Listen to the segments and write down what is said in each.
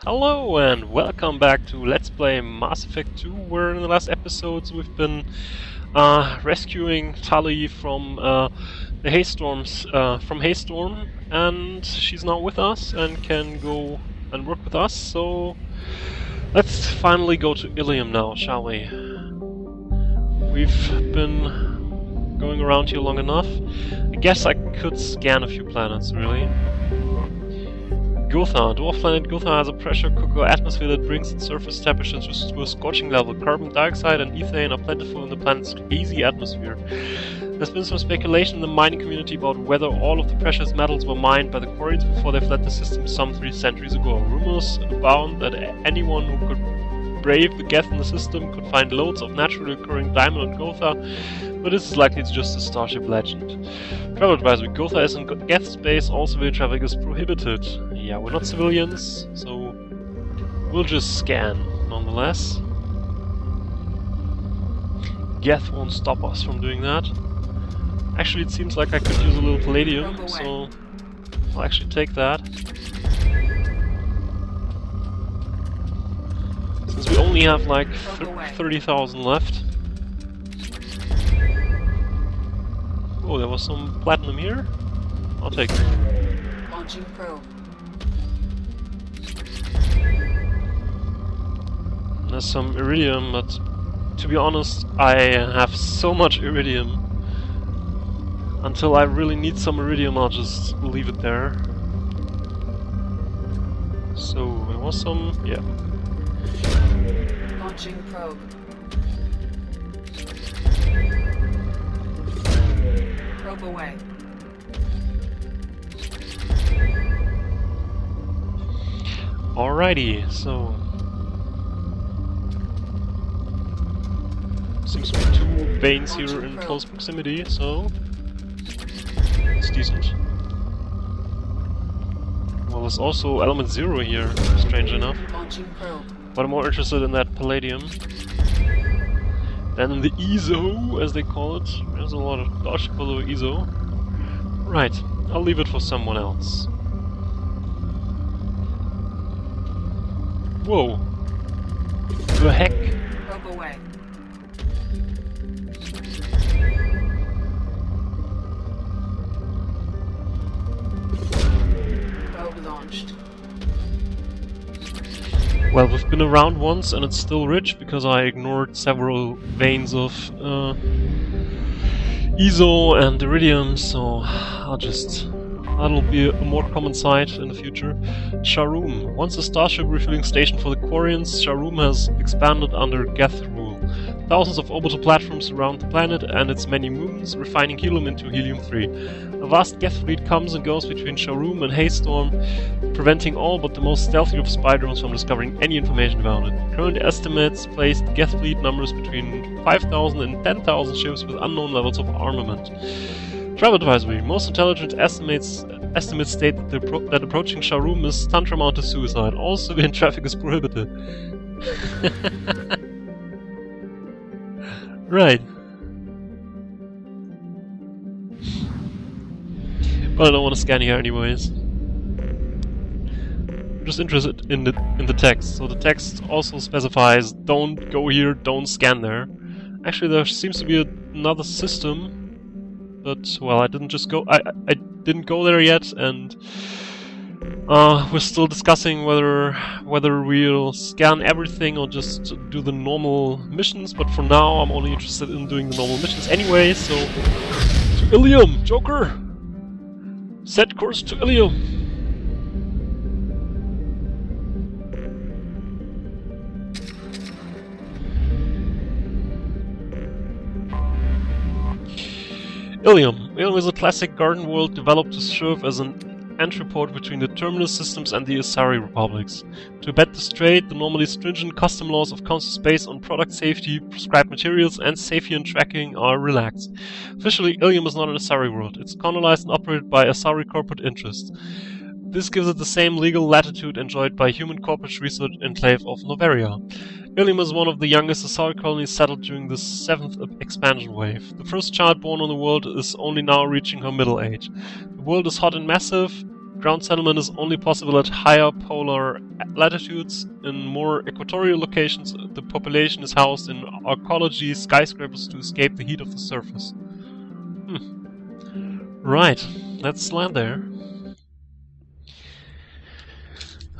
Hello and welcome back to Let's Play Mass Effect 2, where in the last episodes we've been rescuing Tali from the Haystorms, from Haystorm, and she's now with us and can go and work with us, so let's finally go to Illium now, shall we? We've been going around here long enough. I guess I could scan a few planets, really. Gotha. Dwarf planet Gotha has a pressure cooker atmosphere that brings its surface temperature to a scorching level. Carbon dioxide and ethane are plentiful in the planet's hazy atmosphere. There's been some speculation in the mining community about whether all of the precious metals were mined by the Quarians before they fled the system some 3 centuries ago. Rumors abound that anyone who could brave the Geth in the system could find loads of naturally occurring diamond on Gotha, but this is likely just a Starship legend. Travel advisory: Gotha is in Geth space, all civilian traffic is prohibited. Yeah, we're not civilians, so we'll just scan, nonetheless. Geth won't stop us from doing that. Actually, it seems like I could use a little palladium, so I'll actually take that. Since we only have like 30,000 left. Oh, there was some platinum here. I'll take it. Launching probe. There's some iridium, but to be honest, I have so much iridium. Until I really need some iridium, I'll just leave it there. So, there was some, yeah. Launching probe. Probe away. Alrighty, so seems to be 2 veins here in close proximity, so it's decent. Well, there's also element 0 here, strange enough. Launching probe. But I'm more interested in that palladium than in the ESO, as they call it. There's a lot of dodge below ESO. Right, I'll leave it for someone else. Whoa! The heck? Probe away. Probe launched. Well, we've been around once and it's still rich because I ignored several veins of ESO and iridium, so that'll be a more common sight in the future. Sharoom. Once a starship refueling station for the Quarians, Sharoom has expanded under Geth rule. Thousands of orbital platforms surround the planet and its many moons, refining helium into helium-3. A vast Geth fleet comes and goes between Sharoom and Haystorm, preventing all but the most stealthy of spy drones from discovering any information about it. Current estimates place the Geth fleet numbers between 5,000 and 10,000 ships with unknown levels of armament. Travel advisory: most intelligent estimates state that approaching Sharoom is tantamount to suicide. All civilian traffic is prohibited. Right. But I don't want to scan here anyways. I'm just interested in the text. So the text also specifies don't go here, don't scan there. Actually, there seems to be another system. But, well, I didn't just go... I didn't go there yet, and we're still discussing whether we'll scan everything or just do the normal missions, but for now I'm only interested in doing the normal missions anyway, so... To Illium! Joker! Set course to Illium! Illium. Illium is a classic garden world developed to serve as an entrepot between the Terminus systems and the Asari republics. To abet this trade, the normally stringent custom laws of Council Space on product safety, prescribed materials, and Saphian tracking are relaxed. Officially, Illium is not an Asari world. It's colonized and operated by Asari corporate interests. This gives it the same legal latitude enjoyed by human corporate research enclave of Noveria. Illium is one of the youngest Asari colonies settled during the 7th expansion wave. The first child born on the world is only now reaching her middle age. The world is hot and massive, Ground settlement is only possible at higher polar latitudes. In more equatorial locations, the population is housed in arcology skyscrapers to escape the heat of the surface. Right, let's land there.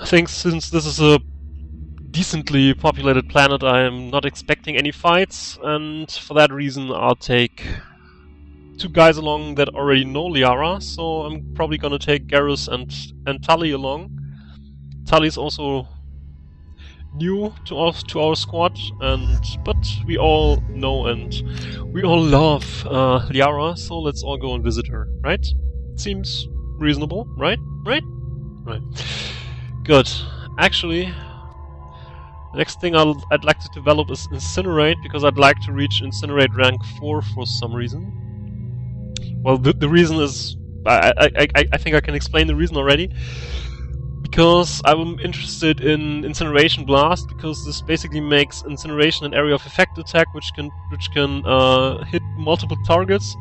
I think since this is a decently populated planet, I am not expecting any fights, and for that reason I'll take 2 guys along that already know Liara, so I'm probably gonna take Garrus and Tully along. Tully's also new to our squad, but we all know and we all love Liara, so let's all go and visit her, right? Seems reasonable, right? Right? Good. Actually, the next thing I'd like to develop is Incinerate, because I'd like to reach Incinerate rank 4 for some reason. Well, the reason is... I think I can explain the reason already. Because I'm interested in Incineration Blast, because this basically makes Incineration an area of effect attack which can hit multiple targets,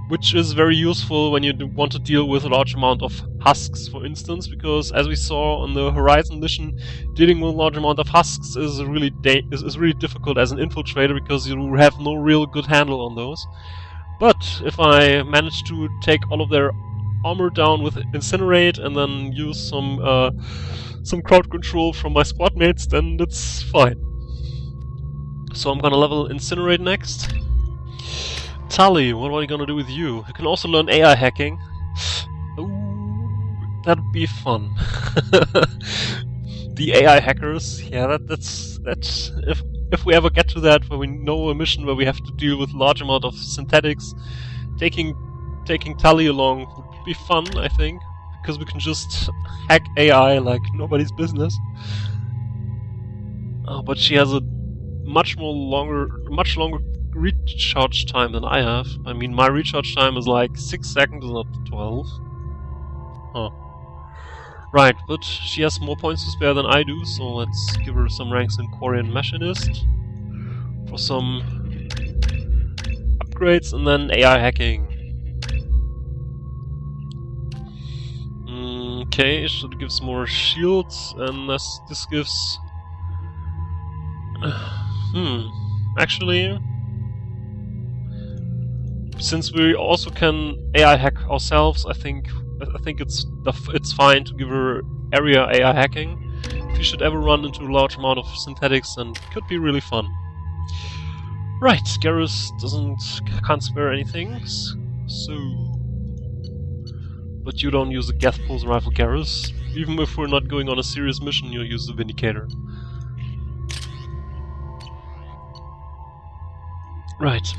which is very useful when you want to deal with a large amount of husks, for instance, because as we saw on the Horizon mission, dealing with a large amount of husks is really difficult as an infiltrator, because you have no real good handle on those. But if I manage to take all of their armor down with Incinerate and then use some crowd control from my squad mates, then it's fine. So I'm gonna level Incinerate next. Tully, what are you gonna do with you? You can also learn AI hacking. Ooh, that'd be fun. The AI hackers, yeah, that's if we ever get to that, where we know a mission where we have to deal with large amount of synthetics, taking Tully along would be fun, I think, because we can just hack AI like nobody's business. Oh, but she has a much longer recharge time than I have. I mean, my recharge time is like 6 seconds, not 12. Huh. Right, but she has more points to spare than I do, so let's give her some ranks in Quarian Machinist for some upgrades, and then AI hacking. Okay, so it gives more shields, and this gives... Actually, since we also can AI hack ourselves, I think it's fine to give her area AI hacking. If you should ever run into a large amount of synthetics, then it could be really fun. Right, Garrus can't spare anything, so... But you don't use the Gas Pulse Rifle, Garrus. Even if we're not going on a serious mission, you'll use the Vindicator. Right.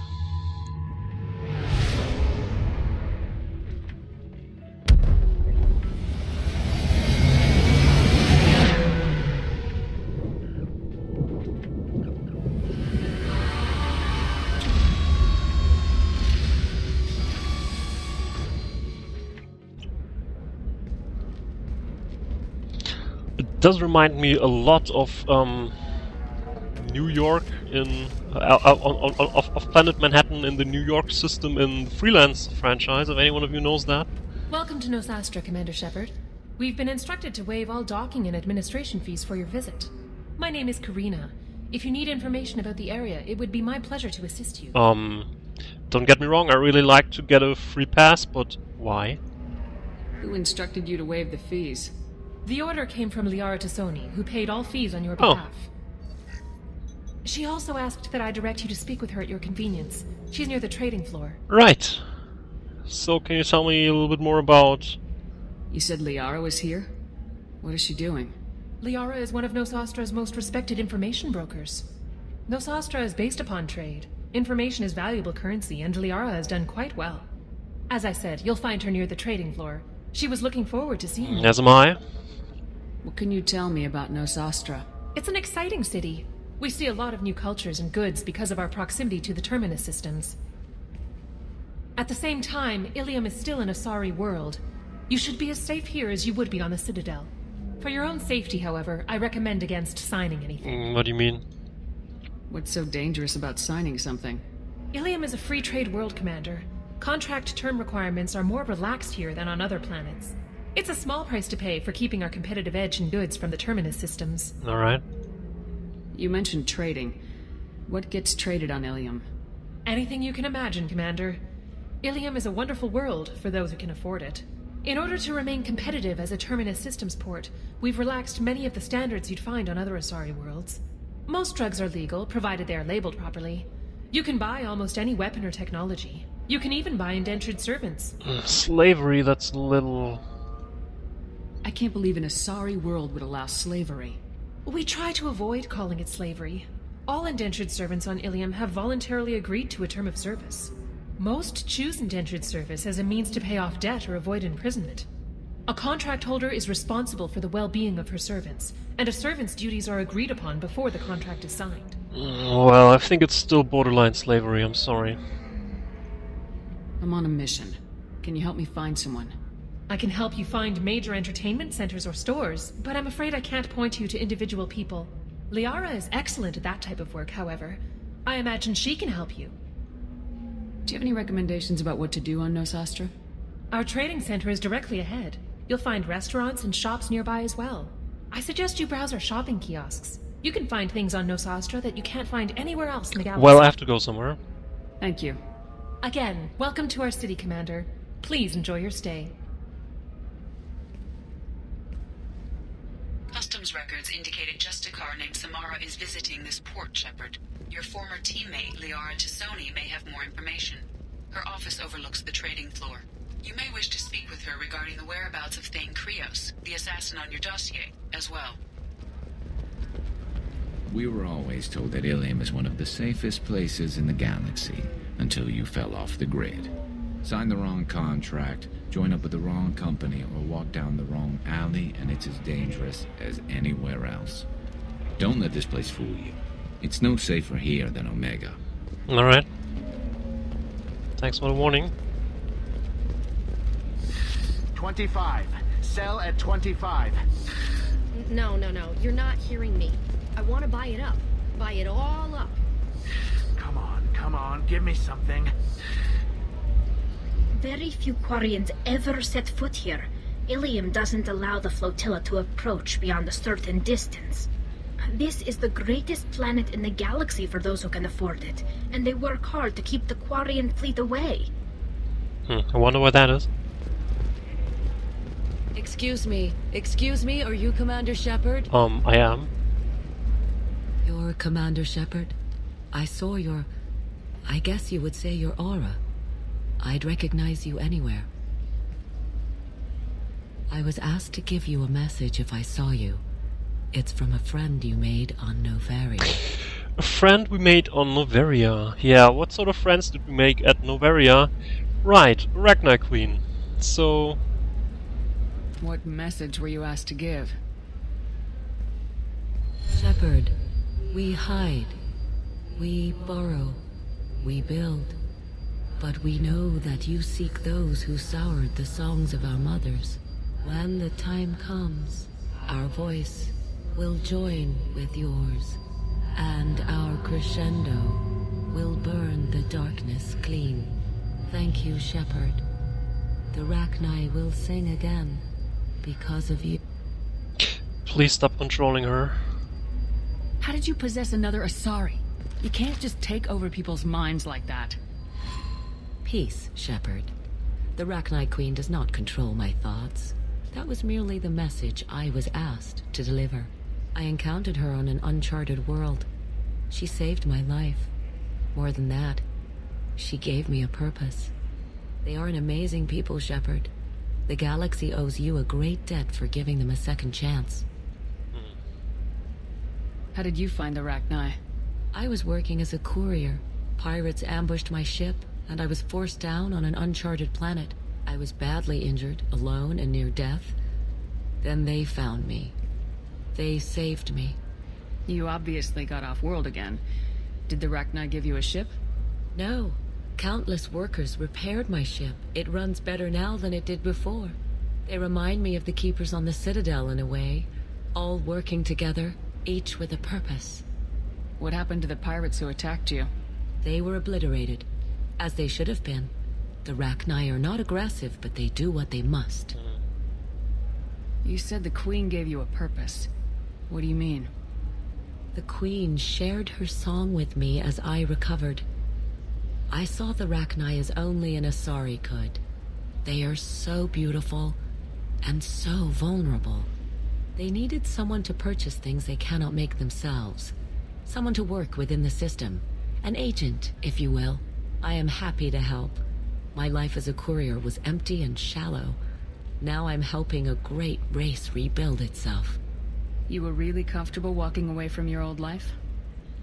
It does remind me a lot of New York of Planet Manhattan in the New York system in the Freelance franchise, if any one of you knows that. Welcome to Nosastra, Commander Shepard. We've been instructed to waive all docking and administration fees for your visit. My name is Karina. If you need information about the area, it would be my pleasure to assist you. Don't get me wrong, I really like to get a free pass, but why? Who instructed you to waive the fees? The order came from Liara Tassoni, who paid all fees on your behalf. She also asked that I direct you to speak with her at your convenience. She's near the trading floor. Right. So can you tell me a little bit more about... You said Liara was here? What is she doing? Liara is one of Nosastra's most respected information brokers. Nosastra is based upon trade. Information is valuable currency, and Liara has done quite well. As I said, you'll find her near the trading floor. She was looking forward to seeing you. As am I. What can you tell me about Nosastra? It's an exciting city. We see a lot of new cultures and goods because of our proximity to the Terminus systems. At the same time, Illium is still in a sorry world. You should be as safe here as you would be on the Citadel. For your own safety, however, I recommend against signing anything. What do you mean? What's so dangerous about signing something? Illium is a free trade world, Commander. Contract term requirements are more relaxed here than on other planets. It's a small price to pay for keeping our competitive edge in goods from the Terminus systems. Alright. You mentioned trading. What gets traded on Illium? Anything you can imagine, Commander. Illium is a wonderful world for those who can afford it. In order to remain competitive as a Terminus systems port, we've relaxed many of the standards you'd find on other Asari worlds. Most drugs are legal, provided they are labeled properly. You can buy almost any weapon or technology. You can even buy indentured servants. Slavery, that's a little... I can't believe an Asari world would allow slavery. We try to avoid calling it slavery. All indentured servants on Illium have voluntarily agreed to a term of service. Most choose indentured service as a means to pay off debt or avoid imprisonment. A contract holder is responsible for the well-being of her servants, and a servant's duties are agreed upon before the contract is signed. Well, I think it's still borderline slavery, I'm sorry. I'm on a mission. Can you help me find someone? I can help you find major entertainment centers or stores, but I'm afraid I can't point you to individual people. Liara is excellent at that type of work, however. I imagine she can help you. Do you have any recommendations about what to do on Nosastra? Our trading center is directly ahead. You'll find restaurants and shops nearby as well. I suggest you browse our shopping kiosks. You can find things on Nosastra that you can't find anywhere else in the galaxy. Well, I have to go somewhere. Thank you. Again, welcome to our city, Commander. Please enjoy your stay. Customs records indicate a Justicar named Samara is visiting this port, Shepard. Your former teammate, Liara Tassoni, may have more information. Her office overlooks the trading floor. You may wish to speak with her regarding the whereabouts of Thane Krios, the assassin on your dossier, as well. We were always told that Illium is one of the safest places in the galaxy, until you fell off the grid. Sign the wrong contract, join up with the wrong company, or walk down the wrong alley, and it's as dangerous as anywhere else. Don't let this place fool you. It's no safer here than Omega. Alright. Thanks for the warning. 25. Sell at 25. No. You're not hearing me. I want to buy it up. Buy it all up. Come on. Give me something. Very few Quarians ever set foot here. Illium doesn't allow the flotilla to approach beyond a certain distance. This is the greatest planet in the galaxy for those who can afford it, and they work hard to keep the Quarian fleet away. I wonder what that is. Excuse me, are you Commander Shepard? I am. You're Commander Shepard? I saw your... I guess you would say your aura. I'd recognize you anywhere. I was asked to give you a message if I saw you. It's from a friend you made on Noveria. A friend we made on Noveria. Yeah, what sort of friends did we make at Noveria? Right, Ragnar Queen. So... What message were you asked to give? Shepard, we hide. We borrow. We build. But we know that you seek those who soured the songs of our mothers. When the time comes, our voice will join with yours, and our crescendo will burn the darkness clean. Thank you, Shepard. The Rachni will sing again because of you. Please stop controlling her. How did you possess another Asari? You can't just take over people's minds like that. Peace, Shepard. The Rachni Queen does not control my thoughts. That was merely the message I was asked to deliver. I encountered her on an uncharted world. She saved my life. More than that, she gave me a purpose. They are an amazing people, Shepard. The galaxy owes you a great debt for giving them a second chance. How did you find the Rachni? I was working as a courier. Pirates ambushed my ship, and I was forced down on an uncharted planet. I was badly injured, alone and near death. Then they found me. They saved me. You obviously got off-world again. Did the Rachni give you a ship? No. Countless workers repaired my ship. It runs better now than it did before. They remind me of the Keepers on the Citadel in a way. All working together, each with a purpose. What happened to the pirates who attacked you? They were obliterated, as they should have been. The Rachni are not aggressive, but they do what they must. You said the Queen gave you a purpose. What do you mean? The Queen shared her song with me as I recovered. I saw the Rachni as only an Asari could. They are so beautiful and so vulnerable. They needed someone to purchase things they cannot make themselves. Someone to work within the system. An agent, if you will. I am happy to help. My life as a courier was empty and shallow. Now I'm helping a great race rebuild itself. You were really comfortable walking away from your old life?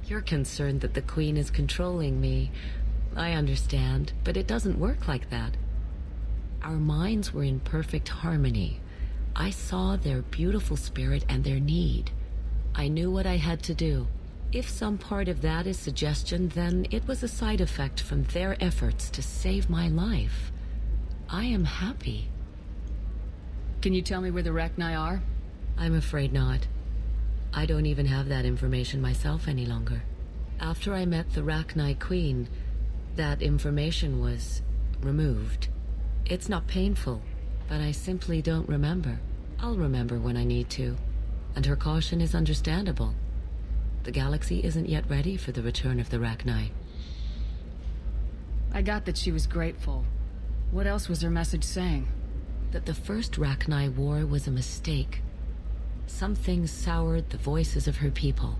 You're concerned that the Queen is controlling me. I understand, but it doesn't work like that. Our minds were in perfect harmony. I saw their beautiful spirit and their need. I knew what I had to do. If some part of that is suggestion, then it was a side effect from their efforts to save my life. I am happy. Can you tell me where the Rachni are? I'm afraid not. I don't even have that information myself any longer. After I met the Rachni Queen, that information was removed. It's not painful, but I simply don't remember. I'll remember when I need to, and her caution is understandable. The galaxy isn't yet ready for the return of the Rachni. I got that she was grateful. What else was her message saying? That the first Rachni war was a mistake. Some things soured the voices of her people.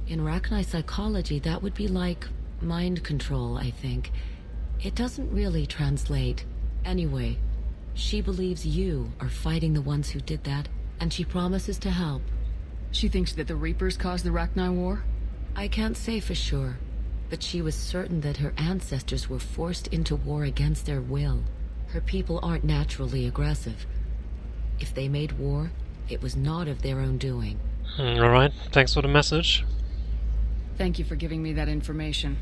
In Rachni psychology, that would be like mind control, I think. It doesn't really translate. Anyway, she believes you are fighting the ones who did that, and she promises to help. She thinks that the Reapers caused the Rachni War? I can't say for sure, but she was certain that her ancestors were forced into war against their will. Her people aren't naturally aggressive. If they made war, it was not of their own doing. Alright, thanks for the message. Thank you for giving me that information.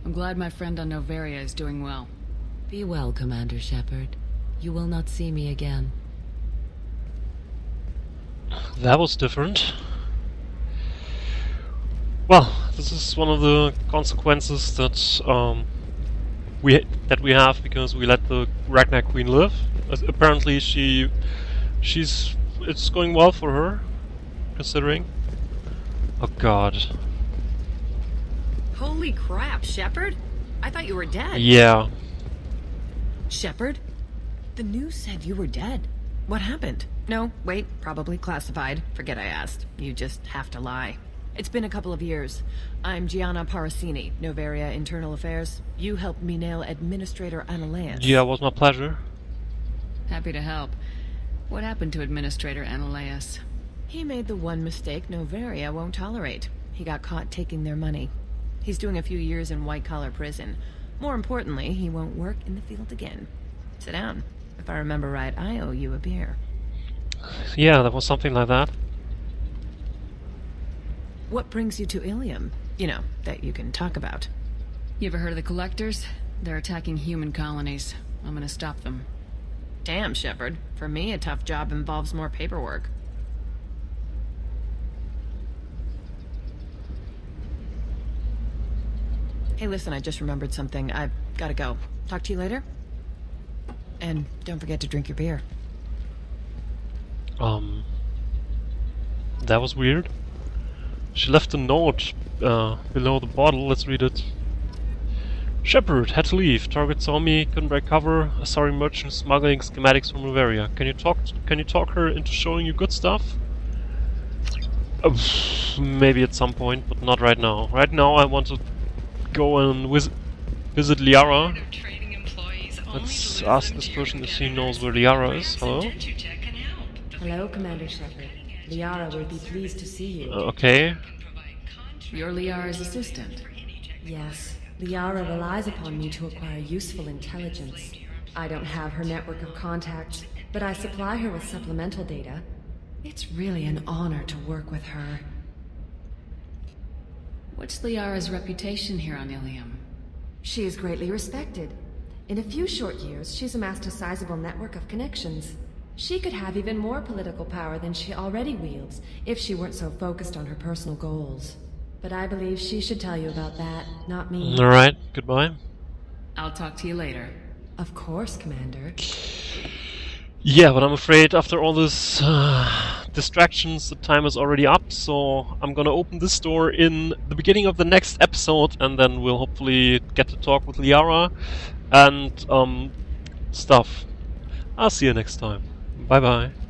I'm glad my friend on Noveria is doing well. Be well, Commander Shepard. You will not see me again. That was different. Well, this is one of the consequences that we have because we let the Rachni Queen live. Apparently, it's going well for her, considering. Oh God. Holy crap, Shepard! I thought you were dead. Yeah. Shepard? The news said you were dead. What happened? No, wait, probably classified. Forget I asked. You just have to lie. It's been a couple of years. I'm Gianna Parasini, Noveria Internal Affairs. You helped me nail Administrator Analaeus. Yeah, it was my pleasure. Happy to help. What happened to Administrator Analaeus? He made the one mistake Noveria won't tolerate. He got caught taking their money. He's doing a few years in white-collar prison. More importantly, he won't work in the field again. Sit down. If I remember right, I owe you a beer. Yeah, that was something like that. What brings you to Illium? You know, that you can talk about. You ever heard of the Collectors? They're attacking human colonies. I'm gonna stop them. Damn, Shepard. For me, a tough job involves more paperwork. Hey, listen, I just remembered something. I've gotta go. Talk to you later? And don't forget to drink your beer. That was weird. She left a note below the bottle. Let's read it. Shepard had to leave. Target saw me, couldn't break cover. A sorry merchant smuggling schematics from Noveria. Can you talk her into showing you good stuff? Maybe at some point, but not right now. Right now I want to go and visit Liara. Let's ask this person if she knows where Liara is. Hello? Hello, Commander Shepard. Liara will be pleased to see you. Okay. You're Liara's assistant. Yes, Liara relies upon me to acquire useful intelligence. I don't have her network of contacts, but I supply her with supplemental data. It's really an honor to work with her. What's Liara's reputation here on Illium? She is greatly respected. In a few short years, she's amassed a sizable network of connections. She could have even more political power than she already wields if she weren't so focused on her personal goals. But I believe she should tell you about that, not me. Alright, goodbye. I'll talk to you later. Of course, Commander. Yeah, but I'm afraid after all this distractions, the time is already up, so I'm gonna open this door in the beginning of the next episode, and then we'll hopefully get to talk with Liara and stuff. I'll see you next time. Bye bye.